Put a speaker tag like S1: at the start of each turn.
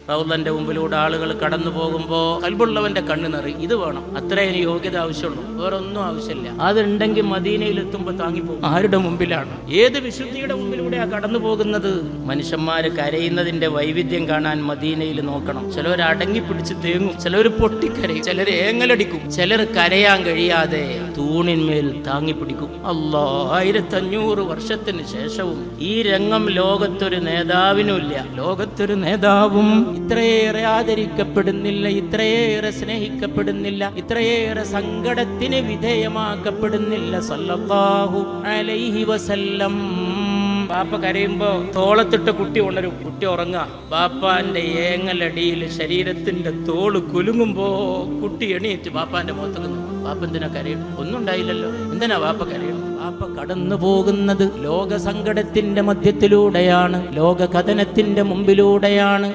S1: റൗളന്റെ മുമ്പിലൂടെ ആളുകൾ കടന്നു പോകുമ്പോൾ കൽബുള്ളവന്റെ കണ്ണ് നിറയും. ഇത് വേണം, അത്രേ ഇനി യോഗ്യത ആവശ്യമുള്ളൂ, വേറൊന്നും ആവശ്യമില്ല. അതുണ്ടെങ്കിൽ മദീനയിൽ എത്തുമ്പോൾ താങ്ങിപ്പോകും. ആരുടെ മുമ്പിലാണ്? ഏത് വിശുദ്ധിയുടെ മുമ്പിലൂടെയാണ് കടന്നു പോകുന്നത്? മനുഷ്യന്മാര് കരയുന്നതിന്റെ വൈവിധ്യം കാണാൻ മദീനയിൽ നോക്കണം. ചിലവർ അടങ്ങി പിടിച്ച് തേങ്ങും, ചിലവർ പൊട്ടിക്കരയും, ചിലർ ഏങ്ങലടിക്കും, ചിലർ കരയാൻ കഴിയാതെ തൂണിന്മേൽ താങ്ങിപ്പിടിക്കും. 1500 വർഷത്തിന് ശേഷവും ഈ രംഗം ലോകത്തൊരു നേതാവിനുമില്ല. ലോകത്തൊരു നേതാവും ഇത്രയേറെ ആദരിക്കപ്പെടുന്നില്ല, ഇത്രയേറെ സ്നേഹിക്കപ്പെടുന്നില്ല, ഇത്രയേറെ സങ്കടത്തിന് വിധേയമാക്കപ്പെടുന്നില്ല സല്ലല്ലാഹു അലൈഹി വസല്ലം. ബാപ്പ കരയുമ്പോ തോളത്തിട്ട കുട്ടി ഉണരും, കുട്ടി ഉറങ്ങാ. ബാപ്പാന്റെ ഏങ്ങലടിയിൽ ശരീരത്തിന്റെ തോള് കുലുങ്ങുമ്പോ കുട്ടി എണീറ്റ് ബാപ്പാന്റെ മുഖത്തേക്ക് നോക്കും. ബാപ്പ എന്തിനാ കരയണം? ഒന്നും ഉണ്ടായില്ലല്ലോ, എന്തിനാ ബാപ്പ കരയണം? ബാപ്പ കടന്നു പോകുന്നത് ലോക സങ്കടത്തിന്റെ മധ്യത്തിലൂടെയാണ്, ലോക കഥനത്തിന്റെ മുമ്പിലൂടെയാണ്.